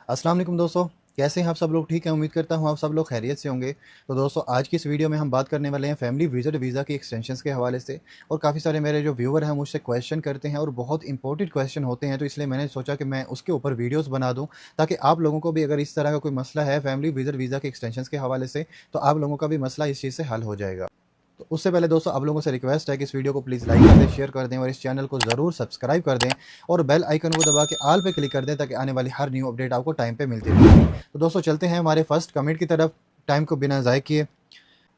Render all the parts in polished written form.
अस्सलाम वालेकुम दोस्तों, कैसे हैं आप सब लोग? ठीक है, उम्मीद करता हूँ आप सब लोग खैरियत से होंगे। तो दोस्तों, आज की इस वीडियो में हम बात करने वाले हैं फैमिली विजिट वीज़ा की एक्सटेंशंस के हवाले से। और काफ़ी सारे मेरे जो व्यूअर हैं मुझसे क्वेश्चन करते हैं और बहुत इंपॉर्टेंट क्वेश्चन होते हैं, तो इसलिए मैंने सोचा कि मैं उसके ऊपर वीडियोस बना दूं, ताकि आप लोगों को भी अगर इस तरह का कोई मसला है फैमिली विजिट वीज़ा के एक्सटेंशंस के हवाले से, तो आप लोगों का भी मसला इस चीज़ से हल हो जाएगा। तो उससे पहले दोस्तों, आप लोगों से रिक्वेस्ट है कि इस वीडियो को प्लीज़ लाइक कर दें, शेयर कर दें और इस चैनल को ज़रूर सब्सक्राइब कर दें और बेल आइकन को दबा के ऑल पे क्लिक कर दें, ताकि आने वाली हर न्यू अपडेट आपको टाइम पे मिलती रहे। तो दोस्तों, चलते हैं हमारे फर्स्ट कमेंट की तरफ, टाइम को बिना ज़ाय किए।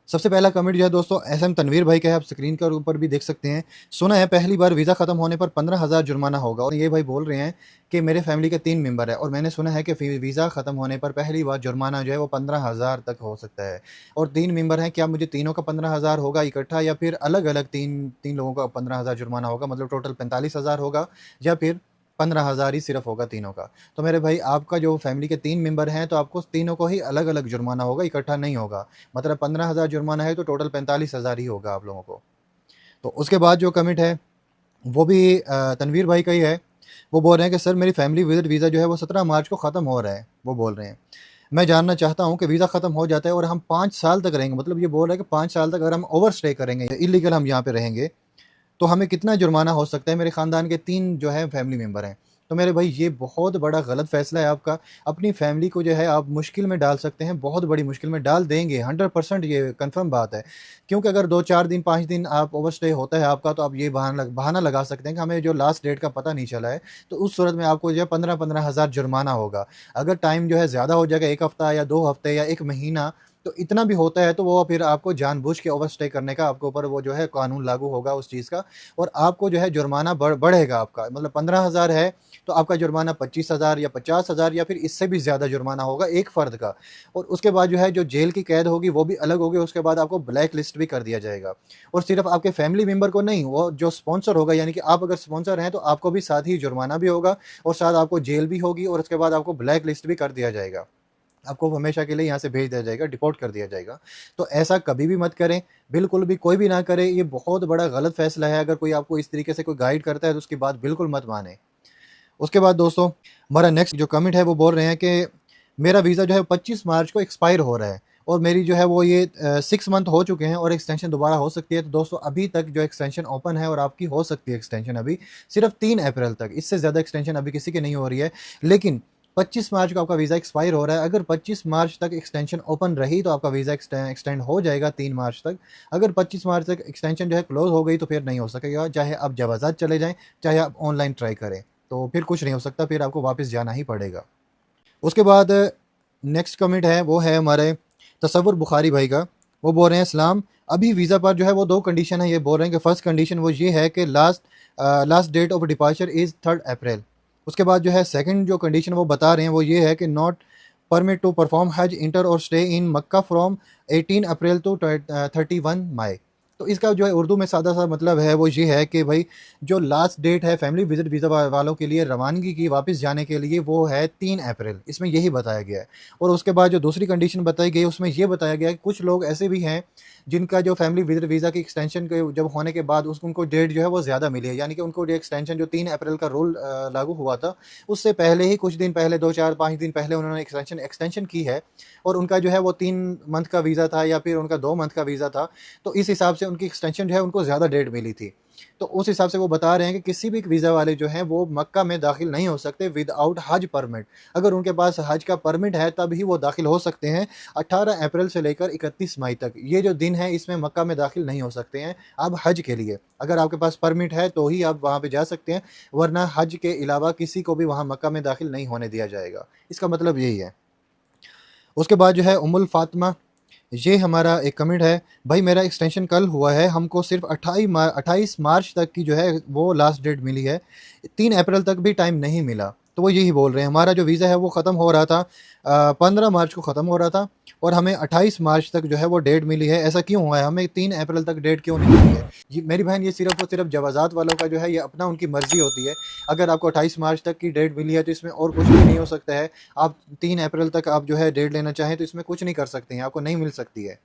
सबसे पहला कमेंट जो है दोस्तों, एसएम तनवीर भाई का है, आप स्क्रीन के ऊपर भी देख सकते हैं। सुना है पहली बार वीज़ा ख़त्म होने पर 15,000 जुर्माना होगा, और ये भाई बोल रहे हैं कि मेरे फैमिली के 3 मेंबर है और मैंने सुना है कि वीज़ा ख़त्म होने पर पहली बार जुर्माना जो है वो 15,000 तक हो सकता है। और 3 मेंबर हैं, क्या मुझे तीनों का 15,000 होगा इकट्ठा, या फिर अलग-अलग तीन तीन लोगों का 15,000 जुर्माना होगा, मतलब टोटल 45,000 होगा, या फिर 15,000 ही सिर्फ होगा तीनों का? तो मेरे भाई, आपका जो फैमिली के 3 मेंबर हैं, तो आपको तीनों को ही अलग-अलग जुर्माना होगा, इकट्ठा नहीं होगा। मतलब 15,000 जुर्माना है तो टोटल 45,000 ही होगा आप लोगों को। तो उसके बाद जो कमेंट है वो भी तनवीर भाई का ही है। वो बोल रहे हैं कि सर, मेरी फैमिली विजिट वीज़ा जो है वो 17 मार्च को ख़त्म हो रहा है। वो बोल रहे हैं, मैं जानना चाहता हूँ कि वीज़ा ख़त्म हो जाता है और हम 5 साल तक रहेंगे, मतलब ये बोल रहे हैं कि 5 साल तक अगर हम ओवर स्टे करेंगे, इलीगल हम यहाँ पे रहेंगे, तो हमें कितना जुर्माना हो सकता है? मेरे ख़ानदान के 3 जो है फैमिली मेंबर हैं। तो मेरे भाई, ये बहुत बड़ा गलत फ़ैसला है आपका। अपनी फैमिली को जो है आप मुश्किल में डाल सकते हैं, बहुत बड़ी मुश्किल में डाल देंगे, 100% ये कन्फर्म बात है। क्योंकि अगर 2-4 दिन 5 दिन आप ओवरस्टे होता है आपका, तो आप ये बहाना लगा सकते हैं कि हमें जो लास्ट डेट का पता नहीं चला है, तो उस सूरत में आपको जो है 15-15 हज़ार जुर्माना होगा। अगर टाइम जो है ज़्यादा हो जाएगा, 1 हफ़्ता या 2 हफ़्ते या 1 महीना, तो इतना भी होता है, तो वो फिर आपको जानबूझ के ओवरस्टे करने का आपके ऊपर वो जो है कानून लागू होगा उस चीज़ का, और आपको जो है जुर्माना बढ़ेगा आपका। मतलब 15,000 है, तो आपका जुर्माना 25,000 या 50,000 या फिर इससे भी ज़्यादा जुर्माना होगा एक फ़र्द का। और उसके बाद जो है जो जेल की कैद होगी वो भी अलग होगी, उसके बाद आपको ब्लैक लिस्ट भी कर दिया जाएगा। और सिर्फ आपके फैमिली मेंबर को नहीं, वो जो स्पॉन्सर होगा, यानी कि आप अगर स्पॉन्सर हैं तो आपको भी साथ ही जुर्माना भी होगा, और साथ आपको जेल भी होगी, और उसके बाद आपको ब्लैक लिस्ट भी कर दिया जाएगा। आपको हमेशा के लिए यहाँ से भेज दिया जाएगा, डिपोर्ट कर दिया जाएगा। तो ऐसा कभी भी मत करें, बिल्कुल भी कोई भी ना करे। ये बहुत बड़ा गलत फैसला है। अगर कोई आपको इस तरीके से कोई गाइड करता है तो उसकी बात बिल्कुल मत माने। उसके बाद दोस्तों, हमारा नेक्स्ट जो कमेंट है वो बोल रहे हैं कि मेरा वीज़ा जो है 25 मार्च को एक्सपायर हो रहा है, और मेरी जो है वो ये 6 मंथ हो चुके हैं और एक्सटेंशन दोबारा हो सकती है। तो दोस्तों, अभी तक जो एक्सटेंशन ओपन है और आपकी हो सकती है एक्सटेंशन अभी सिर्फ 3 अप्रैल तक, इससे ज़्यादा एक्सटेंशन अभी किसी की नहीं हो रही है। लेकिन 25 मार्च को आपका वीज़ा एक्सपायर हो रहा है। अगर 25 मार्च तक एक्सटेंशन ओपन रही तो आपका वीज़ा एक्सटेंड हो जाएगा 3 मार्च तक। अगर 25 मार्च तक एक्सटेंशन जो है क्लोज़ हो गई तो फिर नहीं हो सकेगा, चाहे आप जवाज़ात चले जाएँ, चाहे आप ऑनलाइन ट्राई करें, तो फिर कुछ नहीं हो सकता, फिर आपको वापस जाना ही पड़ेगा। उसके बाद नेक्स्ट कमेंट है वो है हमारे तसव्वुर बुखारी भाई का। वो बोल रहे हैं, सलाम, अभी वीज़ा पर जो है वो 2 कंडीशन है। ये बोल रहे हैं कि फर्स्ट कंडीशन वो ये है कि last date of departure is 3 April. उसके बाद जो है सेकंड जो कंडीशन वो बता रहे हैं वो ये है कि not permit to perform Hajj enter और stay in Mecca from 18 April to 31 May. तो इसका जो है उर्दू में सादा सा मतलब है वो ये है कि भाई, जो लास्ट डेट है फैमिली विजिट वीज़ा वालों के लिए रवानगी की वापस जाने के लिए, वो है 3 अप्रैल। इसमें यही बताया गया है। और उसके बाद जो दूसरी कंडीशन बताई गई उसमें ये बताया गया है कि कुछ लोग ऐसे भी हैं जिनका जो फैमिली विजिट वीज़ा की एक्सटेंशन के जब होने के बाद उनको डेट जो है वो ज़्यादा मिली है, यानी कि उनको जो एक्सटेंशन जो 3 अप्रैल का रूल लागू हुआ था, उससे पहले ही कुछ दिन पहले, 2-4-5 दिन पहले उन्होंने एक्सटेंशन की है, और उनका जो है वो 3 मंथ का वीज़ा था या फिर उनका 2 मंथ का वीज़ा था। तो इस हिसाब से उनकी एक्सटेंशन जो है उनको ज़्यादा डेट मिली थी। तो उस हिसाब से वो बता रहे हैं कि किसी भी वीज़ा वाले जो हैं वो मक्का में दाखिल नहीं हो सकते विदाउट हज परमिट। अगर उनके पास हज का परमिट है तब ही वो दाखिल हो सकते हैं। 18 अप्रैल से लेकर 31 मई तक ये जो दिन है, इसमें मक्का में दाखिल नहीं हो सकते हैं आप हज के लिए। अगर आपके पास परमिट है तो ही आप वहाँ पे जा सकते हैं, वरना हज के अलावा किसी को भी वहाँ मक्का में दाखिल नहीं होने दिया जाएगा। इसका मतलब यही है। उसके बाद जो है उम्मुल फातिमा, ये हमारा एक कमेंट है, भाई मेरा एक्सटेंशन कल हुआ है, हमको सिर्फ 28 मार्च तक की जो है वो लास्ट डेट मिली है, 3 अप्रैल तक भी टाइम नहीं मिला। तो वो यही बोल रहे हैं, हमारा जो वीज़ा है वो ख़त्म हो रहा था, 15 मार्च को ख़त्म हो रहा था, और हमें 28 मार्च तक जो है वो डेट मिली है। ऐसा क्यों हुआ है, हमें 3 अप्रैल तक डेट क्यों नहीं मिली है? ये मेरी बहन, ये सिर्फ और सिर्फ जवाज़ात वालों का जो है ये अपना उनकी मर्ज़ी होती है। अगर आपको 28 मार्च तक की डेट मिली है तो इसमें और कुछ भी नहीं हो सकता है। आप 3 अप्रैल तक आप जो है डेट लेना चाहें तो इसमें कुछ नहीं कर सकते हैं, आपको नहीं मिल सकती है।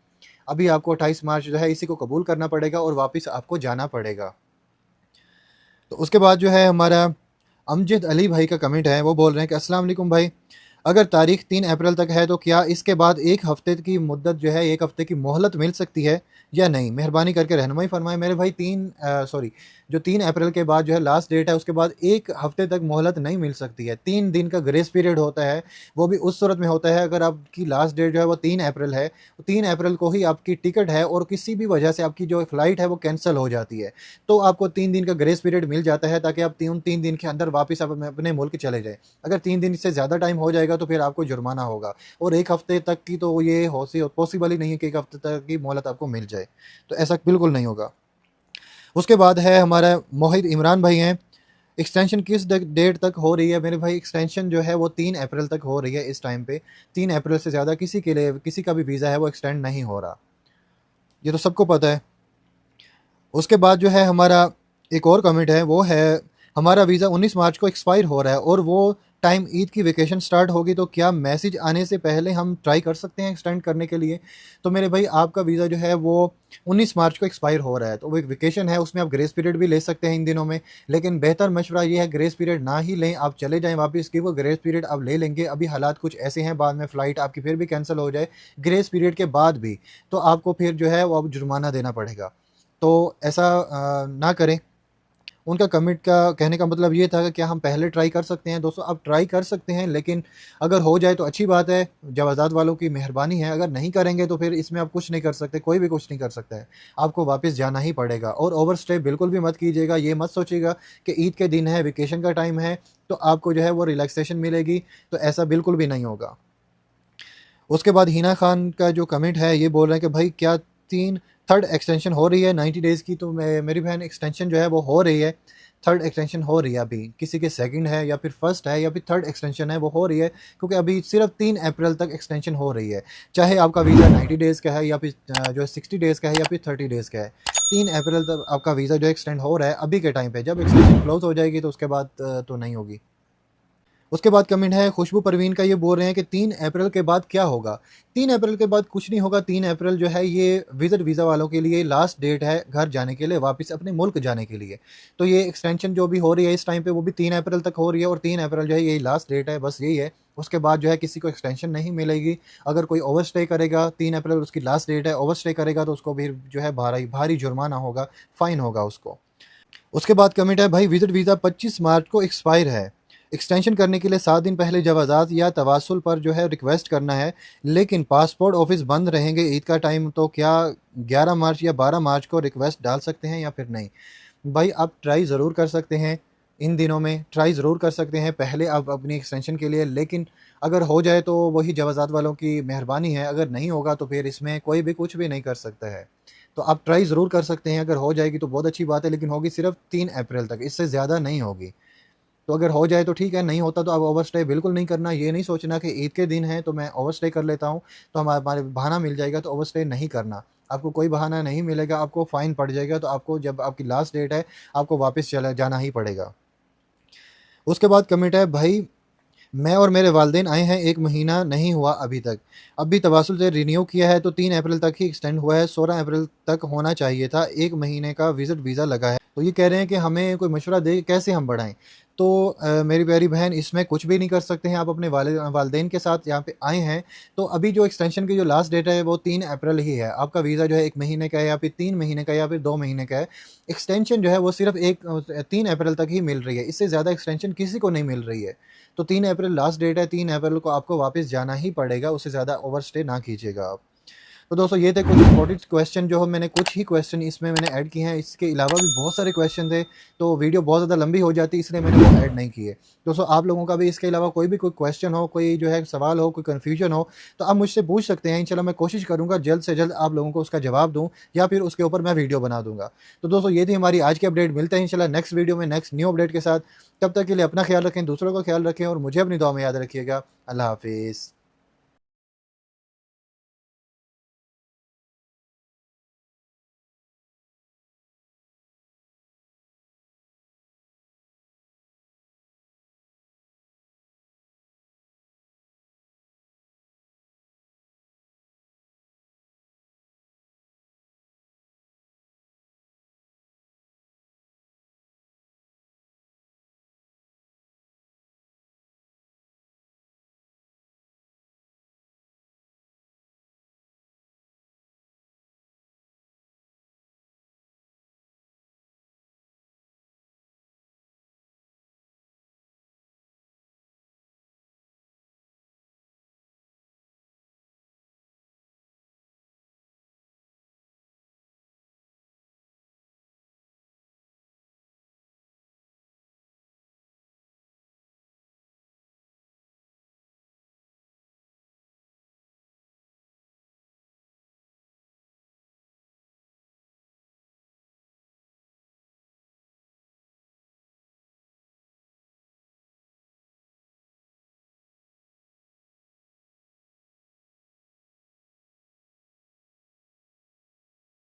अभी आपको 28 मार्च जो है इसी को कबूल करना पड़ेगा और वापस आपको जाना पड़ेगा। तो उसके बाद जो है हमारा अमजद अली भाई का कमेंट है। वो बोल रहे हैं कि अस्सलाम वालेकुम भाई, अगर तारीख 3 अप्रैल तक है तो क्या इसके बाद 1 हफ़्ते की मुद्दत जो है 1 हफ़्ते की मोहलत मिल सकती है या नहीं? मेहरबानी करके रहनुमाई फ़रमाएँ मेरे भाई। जो 3 अप्रैल के बाद जो है लास्ट डेट है, उसके बाद 1 हफ़्ते तक मोहलत नहीं मिल सकती है। 3 दिन का ग्रेस पीरियड होता है, वो भी उस सूरत में होता है अगर आपकी लास्ट डेट जो है वो 3 अप्रैल है, तो 3 अप्रैल को ही आपकी टिकट है और किसी भी वजह से आपकी जो फ़्लाइट है वो कैंसल हो जाती है। तो आपको 3 दिन का ग्रेस पीरियड मिल जाता है ताकि आप 3 दिन के अंदर वापस आप अपने मुल्क चले जाएँ। अगर 3 दिन से ज़्यादा टाइम हो जाएगा तो फिर आपको जुर्माना होगा, और 1 हफ़्ते तक की तो ये पॉसिबल ही नहीं है कि 1 हफ़्ते तक की मोहलत आपको मिल जाए, तो ऐसा बिल्कुल नहीं होगा। उसके बाद है हमारा मोहित इमरान भाई हैं, एक्सटेंशन किस डेट तक हो रही है? मेरे भाई एक्सटेंशन जो है वो 3 अप्रैल तक हो रही है इस टाइम पे। 3 अप्रैल से ज़्यादा किसी के लिए किसी का भी वीज़ा है वो एक्सटेंड नहीं हो रहा, ये तो सबको पता है। उसके बाद जो है हमारा एक और कमेंट है, वो है हमारा वीज़ा 19 मार्च को एक्सपायर हो रहा है और वो टाइम ईद की वेकेशन स्टार्ट होगी, तो क्या मैसेज आने से पहले हम ट्राई कर सकते हैं एक्सटेंड करने के लिए? तो मेरे भाई आपका वीज़ा जो है वो 19 मार्च को एक्सपायर हो रहा है, तो वो एक वेकेशन है, उसमें आप ग्रेस पीरियड भी ले सकते हैं इन दिनों में, लेकिन बेहतर मशवरा ये है ग्रेस पीरियड ना ही लें, आप चले जाएँ वापस, कि वो ग्रेस पीरियड आप ले लेंगे, अभी हालात कुछ ऐसे हैं, बाद में फ़्लाइट आपकी फिर भी कैंसिल हो जाए ग्रेस पीरियड के बाद भी, तो आपको फिर जो है वो अब जुर्माना देना पड़ेगा। तो ऐसा ना करें। उनका कमिट का कहने का मतलब ये था कि क्या हम पहले ट्राई कर सकते हैं? दोस्तों आप ट्राई कर सकते हैं, लेकिन अगर हो जाए तो अच्छी बात है, जवाज़ात वालों की मेहरबानी है, अगर नहीं करेंगे तो फिर इसमें आप कुछ नहीं कर सकते, कोई भी कुछ नहीं कर सकता है। आपको वापस जाना ही पड़ेगा, और ओवर स्टे बिल्कुल भी मत कीजिएगा, ये मत सोचिएगा कि ईद के दिन है, वेकेशन का टाइम है, तो आपको जो है वो रिलैक्सेशन मिलेगी, तो ऐसा बिल्कुल भी नहीं होगा। उसके बाद हिना खान का जो कमेंट है ये बोल रहे हैं कि भाई क्या थर्ड एक्सटेंशन हो रही है 90 डेज़ की? तो मेरी बहन एक्सटेंशन जो है वो हो रही है, थर्ड एक्सटेंशन हो रही है अभी, किसी के सेकंड है या फिर फर्स्ट है या फिर थर्ड एक्सटेंशन है, वो हो रही है, क्योंकि अभी सिर्फ 3 अप्रैल तक एक्सटेंशन हो रही है, चाहे आपका वीज़ा 90 डेज़ का है या फिर जो है 60 डेज़ का है या फिर 30 डेज़ का है। 3 अप्रैल तक आपका वीज़ा जो एक्सटेंड हो रहा है अभी के टाइम पे, जब एक्सटेंशन क्लोज हो जाएगी तो उसके बाद तो नहीं होगी। उसके बाद कमेंट है खुशबू परवीन का, ये बोल रहे हैं कि 3 अप्रैल के बाद क्या होगा? 3 अप्रैल के बाद कुछ नहीं होगा। 3 अप्रैल जो है ये विज़िट वीज़ा वालों के लिए लास्ट डेट है घर जाने के लिए, वापस अपने मुल्क जाने के लिए। तो ये एक्सटेंशन जो भी हो रही है इस टाइम पे वो भी 3 अप्रैल तक हो रही है, और 3 अप्रैल जो है यही लास्ट डेट है, बस यही है। उसके बाद जो है किसी को एक्सटेंशन नहीं मिलेगी। अगर कोई ओवर स्टे करेगा, 3 अप्रैल उसकी लास्ट डेट है, ओवर स्टे करेगा तो उसको भी जो है भारी भारी जुर्माना होगा, फ़ाइन होगा उसको। उसके बाद कमेंट है भाई विज़िट वीज़ा 25 मार्च को एक्सपायर है, एक्सटेंशन करने के लिए 7 दिन पहले जवाज़ात या तवासुल पर जो है रिक्वेस्ट करना है, लेकिन पासपोर्ट ऑफिस बंद रहेंगे ईद का टाइम, तो क्या 11 मार्च या 12 मार्च को रिक्वेस्ट डाल सकते हैं या फिर नहीं? भाई आप ट्राई ज़रूर कर सकते हैं, इन दिनों में ट्राई ज़रूर कर सकते हैं पहले आप अपनी एक्सटेंशन के लिए, लेकिन अगर हो जाए तो वही जवाज़ात वालों की मेहरबानी है, अगर नहीं होगा तो फिर इसमें कोई भी कुछ भी नहीं कर सकता है। तो आप ट्राई ज़रूर कर सकते हैं, अगर हो जाएगी तो बहुत अच्छी बात है, लेकिन होगी सिर्फ 3 अप्रैल तक, इससे ज़्यादा नहीं होगी। तो अगर हो जाए तो ठीक है, नहीं होता तो आप ओवरस्टे बिल्कुल नहीं करना। ये नहीं सोचना कि ईद के दिन है तो मैं ओवरस्टे कर लेता हूँ, तो हमारे बहाना मिल जाएगा, तो ओवरस्टे नहीं करना। आपको कोई बहाना नहीं मिलेगा, आपको फ़ाइन पड़ जाएगा, तो आपको जब आपकी लास्ट डेट है, आपको वापस चला जाना ही पड़ेगा। उसके बाद कमेंट है भाई मैं और मेरे वालिदैन आए हैं, 1 महीना नहीं हुआ अभी तक। अभी तवासुल से रिन्यू किया है तो 3 अप्रैल तक ही एक्सटेंड हुआ है, 16 अप्रैल तक होना चाहिए था। 1 महीने का विज़िट वीज़ा लगा है। तो ये कह रहे हैं कि हमें कोई मशवरा दें कैसे हम बढ़ाएँ? तो मेरी प्यारी बहन इसमें कुछ भी नहीं कर सकते हैं, आप अपने वालिदैन के साथ यहाँ पे आए हैं, तो अभी जो एक्सटेंशन की जो लास्ट डेट है वो 3 अप्रैल ही है। आपका वीज़ा जो है 1 महीने का है या फिर 3 महीने का या फिर 2 महीने का है। एक्सटेंशन जो है वो सिर्फ़ 3 अप्रैल तक ही मिल रही है, इससे ज़्यादा एक्सटेंशन किसी को नहीं मिल रही है। तो 3 अप्रैल लास्ट डेट है, 3 अप्रैल को आपको वापस जाना ही पड़ेगा, उससे ज़्यादा ओवरस्टे ना कीजिएगा आप। तो दोस्तों ये थे कुछ इंपॉर्टेंट क्वेश्चन, जो मैंने कुछ ही क्वेश्चन इसमें मैंने ऐड किए हैं, इसके अलावा भी बहुत सारे क्वेश्चन थे, तो वीडियो बहुत ज़्यादा लंबी हो जाती, इसलिए मैंने वो ऐड नहीं किए। दोस्तों आप लोगों का भी इसके अलावा कोई भी कोई क्वेश्चन हो, कोई जो है सवाल हो, कोई कन्फ्यूजन हो, तो आप मुझसे पूछ सकते हैं। इंशाल्लाह मैं कोशिश करूँगा जल्द से जल्द आप लोगों को उसका जवाब दूँ, या फिर उसके ऊपर मैं वीडियो बना दूँगा। तो दोस्तों ये थी हमारी आज की अपडेट, मिलते हैं इंशाल्लाह नेक्स्ट वीडियो में नेक्स्ट न्यू अपडेट के साथ। तब तक के लिए अपना ख्याल रखें, दूसरों का ख्याल रखें, और मुझे अपनी दुआ में याद रखिएगा। अल्लाह हाफिज़।